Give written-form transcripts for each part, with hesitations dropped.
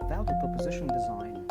value proposition design.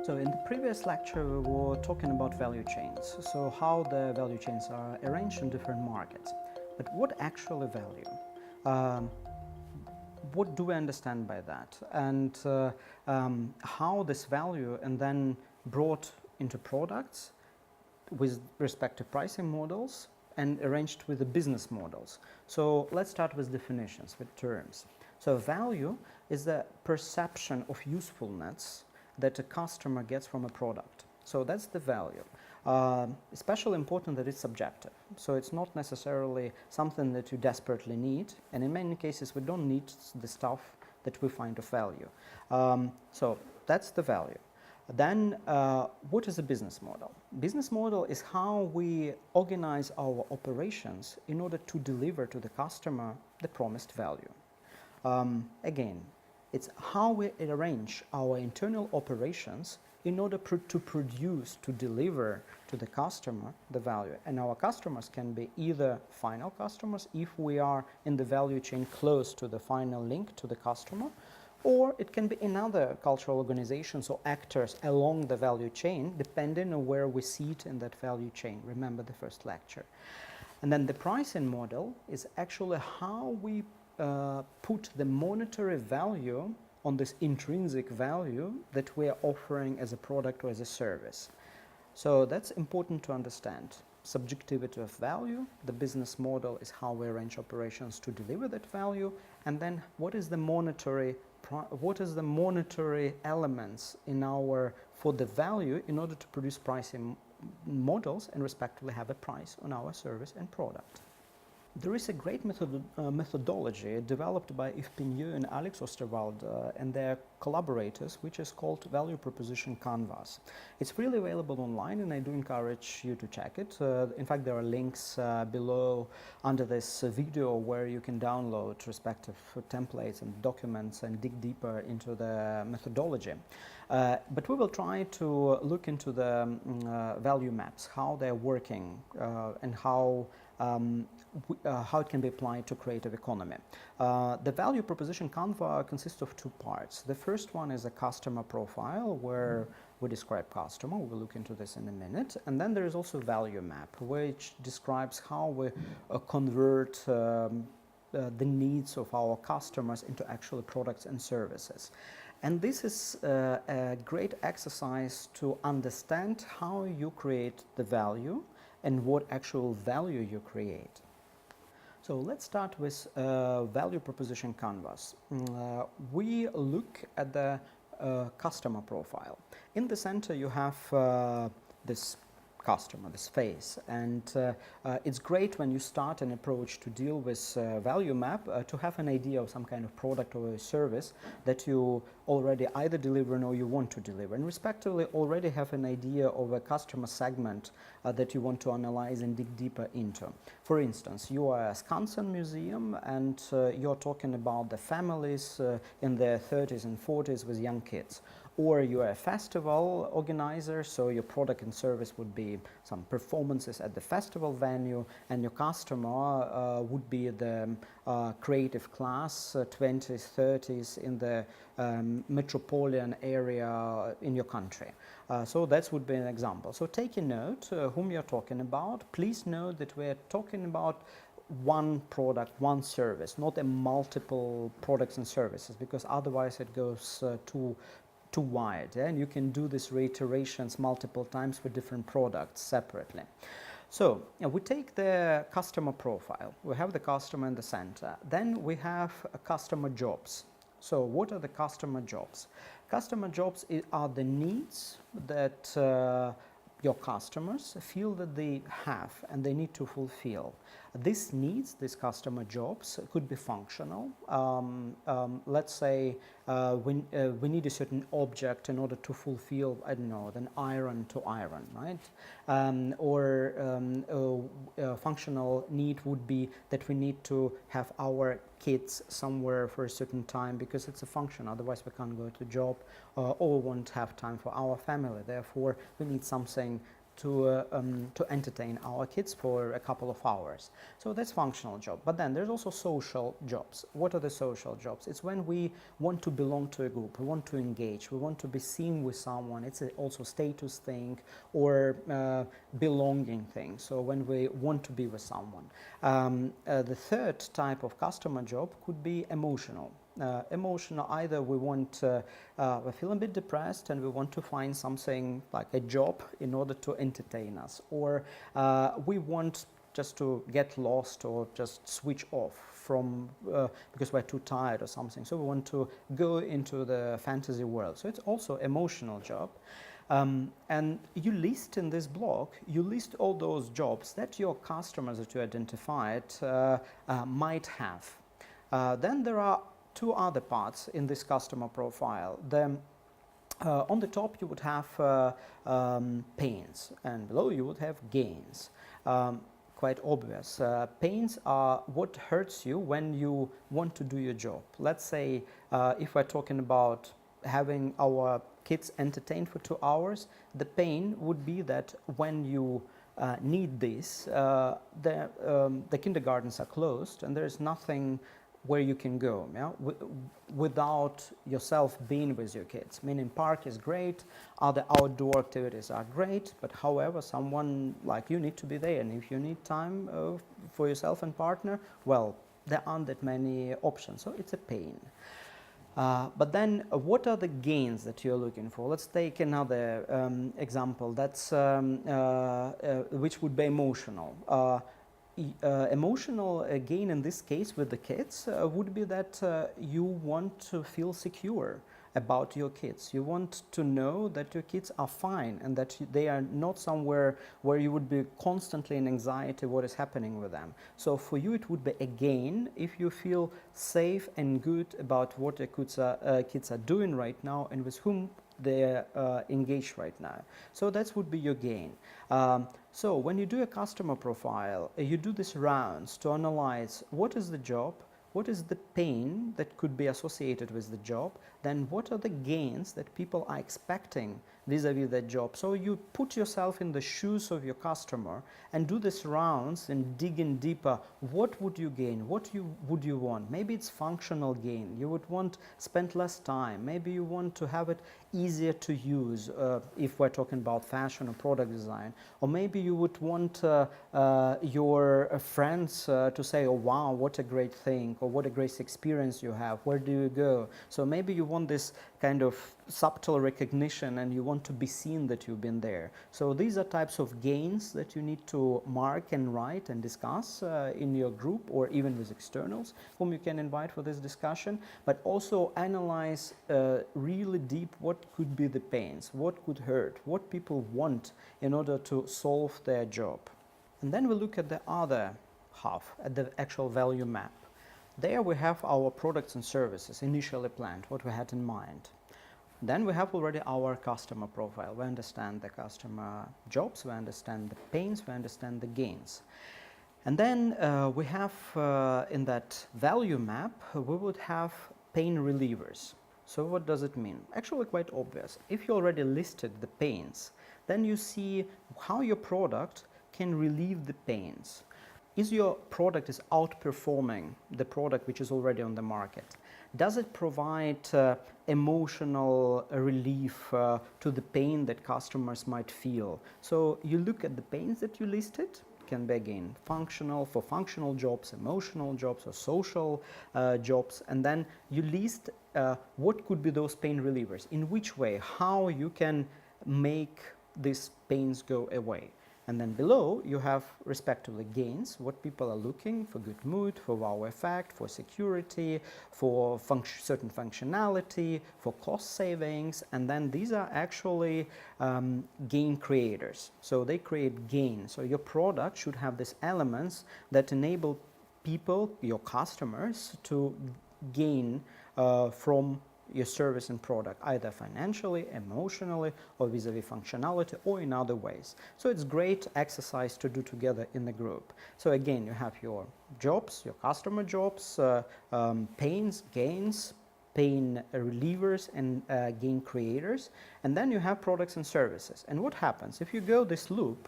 So in the previous lecture we were talking about value chains, so how the value chains are arranged in different markets. But what actually value? What do we understand by that? And how this value and then brought into products with respect to pricing models and arranged with the business models. So let's start with definitions, with terms. So value is the perception of usefulness that a customer gets from a product. So that's the value. Especially important that it's subjective. So it's not necessarily something that you desperately need, and in many cases we don't need the stuff that we find of value. So that's the value. Then what is a business model? Business model is how we organize our operations in order to deliver to the customer the promised value. Again, it's how we arrange our internal operations in order to produce, to deliver to the customer the value. And our customers can be either final customers, if we are in the value chain close to the final link to the customer, or it can be another cultural organizations or actors along the value chain, depending on where we see it in that value chain. Remember the first lecture. And then the pricing model is actually how we put the monetary value on this intrinsic value that we are offering as a product or as a service. So that's important to understand. Subjectivity of value, the business model is how we arrange operations to deliver that value, and then what is the monetary elements in for the value in order to produce pricing models and respectively have a price on our service and product. There is a great methodology developed by Yves Pigneux and Alex Osterwald and their collaborators, which is called Value Proposition Canvas. It's freely available online, and I do encourage you to check it. In fact, there are links below under this video where you can download respective templates and documents and dig deeper into the methodology. But we will try to look into the value maps, how they're working and how it can be applied to creative economy. The value proposition canvas consists of two parts. The first one is a customer profile where we describe customer. We'll look into this in a minute. And then there is also value map, which describes how we convert the needs of our customers into actual products and services. And this is a great exercise to understand how you create the value and what actual value you create. So let's start with value proposition canvas. We look at the customer profile. In the center you have this customer, this face, and it's great when you start an approach to deal with value map to have an idea of some kind of product or a service that you already either deliver or you want to deliver, and respectively already have an idea of a customer segment that you want to analyze and dig deeper into. For instance, you are a Skansen museum and you're talking about the families in their 30s and 40s with young kids. Or you are a festival organizer, so your product and service would be some performances at the festival venue, and your customer would be the creative class, 20s, 30s in the metropolitan area in your country. So that would be an example. So take a note whom you're talking about. Please note that we're talking about one product, one service, not a multiple products and services, because otherwise it goes too wide, yeah? And you can do these reiterations multiple times for different products separately. So we take the customer profile. We have the customer in the center. Then we have customer jobs. So what are the customer jobs? Customer jobs are the needs that your customers feel that they have and they need to fulfill. These needs, these customer jobs, could be functional. Let's say we need a certain object in order to fulfill, I don't know, an iron to iron, right? Functional need would be that we need to have our kids somewhere for a certain time because it's a function, otherwise we can't go to job or we won't have time for our family. Therefore, we need something to entertain our kids for a couple of hours. So that's functional job. But then there's also social jobs. What are the social jobs? It's when we want to belong to a group, we want to engage, we want to be seen with someone. It's also status thing or belonging thing. So when we want to be with someone. The third type of customer job could be emotional. Emotional, either we want, we're feeling a bit depressed and we want to find something like a job in order to entertain us, or we want just to get lost or just switch off from, because we're too tired or something, so we want to go into the fantasy world. So it's also emotional job. And you list in this blog, you list all those jobs that your customers that you identified might have. Then there are two other parts in this customer profile. On the top you would have pains, and below you would have gains. Quite obvious. Pains are what hurts you when you want to do your job. Let's say if we're talking about having our kids entertained for 2 hours, the pain would be that when you need this, the kindergartens are closed and there is nothing where you can go, yeah? Without yourself being with your kids. Meaning park is great, other outdoor activities are great, but however, someone like you need to be there, and if you need time for yourself and partner, well, there aren't that many options, so it's a pain. But then what are the gains that you're looking for? Let's take another example, that's which would be emotional. Emotional gain in this case with the kids would be that you want to feel secure about your kids. You want to know that your kids are fine and that they are not somewhere where you would be constantly in anxiety what is happening with them. So for you it would be a gain if you feel safe and good about what your kids are doing right now and with whom they're engaged right now. So that would be your gain. So when you do a customer profile, you do these rounds to analyze what is the job, what is the pain that could be associated with the job, then what are the gains that people are expecting vis-a-vis that job. So you put yourself in the shoes of your customer and do these rounds and dig in deeper. What would you gain? What would you want? Maybe it's functional gain. You would want spend less time. Maybe you want to have it easier to use if we're talking about fashion or product design. Or maybe you would want your friends to say, oh wow, what a great thing, or what a great experience you have. Where do you go? So maybe you want this kind of subtle recognition and you want to be seen that you've been there. So these are types of gains that you need to mark and write and discuss in your group or even with externals whom you can invite for this discussion, but also analyze really deep what could be the pains, what could hurt, what people want in order to solve their job. And then we look at the other half, at the actual value map. There we have our products and services initially planned, what we had in mind. Then we have already our customer profile. We understand the customer jobs, we understand the pains, we understand the gains. And then we have in that value map, we would have pain relievers. So what does it mean? Actually quite obvious. If you already listed the pains, then you see how your product can relieve the pains. Is your product is outperforming the product which is already on the market? Does it provide emotional relief to the pain that customers might feel? So you look at the pains that you listed, can be again functional, for functional jobs, emotional jobs, or social jobs, and then you list what could be those pain relievers, in which way, how you can make these pains go away. And then below you have respectively gains, what people are looking for: good mood, for wow effect, for security, for certain functionality, for cost savings, and then these are actually gain creators. So they create gain. So your product should have these elements that enable people, your customers, to gain from your service and product, either financially, emotionally, or vis-a-vis functionality, or in other ways. So it's great exercise to do together in the group. So again, you have your jobs, your customer jobs, pains, gains, pain relievers and gain creators, and then you have products and services. And what happens if you go this loop?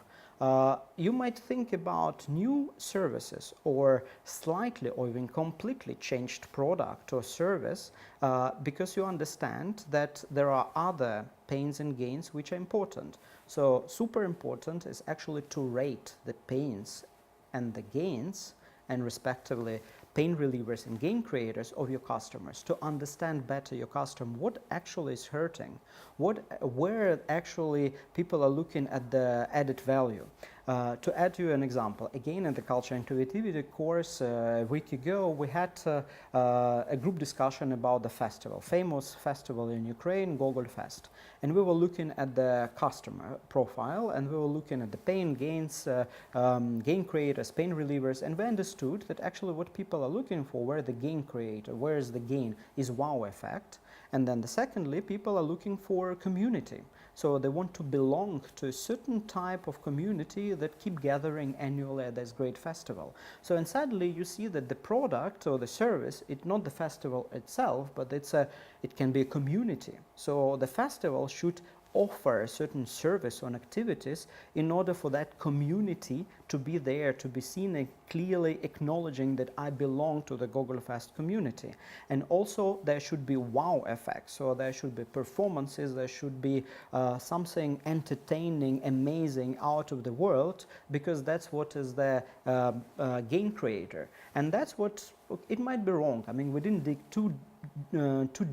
You might think about new services or slightly or even completely changed product or service because you understand that there are other pains and gains which are important. So super important is actually to rate the pains and the gains, and respectively pain relievers and gain creators of your customers, to understand better your customer, what actually is hurting, where actually people are looking at the added value. To add you an example, again in the Culture and Creativity course a week ago, we had a group discussion about the festival, famous festival in Ukraine, Gogol Fest. And we were looking at the customer profile, and we were looking at the pain, gains, gain creators, pain relievers, and we understood that actually what people are looking for, where the gain creator, where is the gain, is wow effect. And then secondly, people are looking for community. So they want to belong to a certain type of community that keep gathering annually at this great festival. So and suddenly you see that the product or the service, it's not the festival itself, but it can be a community. So the festival should offer a certain service or activities in order for that community to be there, to be seen, and clearly acknowledging that I belong to the Gogol Fest community. And also there should be wow effects, so there should be performances, there should be something entertaining, amazing, out of the world, because that's what is the gain creator. And that's what, it might be wrong, I mean we didn't dig too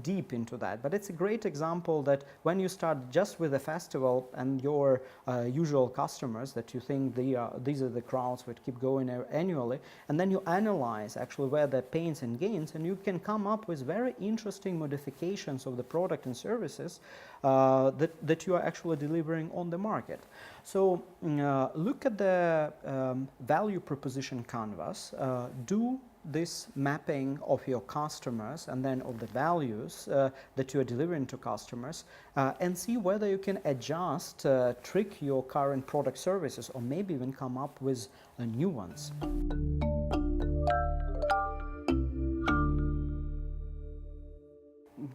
deep into that, but it's a great example that when you start just with a festival and your usual customers that you think these are the crowds that keep going annually, and then you analyze actually where the pains and gains, and you can come up with very interesting modifications of the product and services that you are actually delivering on the market. So look at the value proposition canvas, do this mapping of your customers and then of the values that you are delivering to customers, and see whether you can adjust, trick your current product services, or maybe even come up with new ones.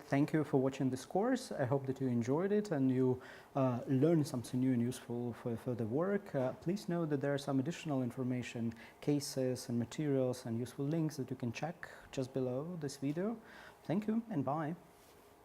Thank you for watching this course. I hope that you enjoyed it and you learned something new and useful for further work. Please know that there are some additional information, cases and materials and useful links that you can check just below this video. Thank you and bye.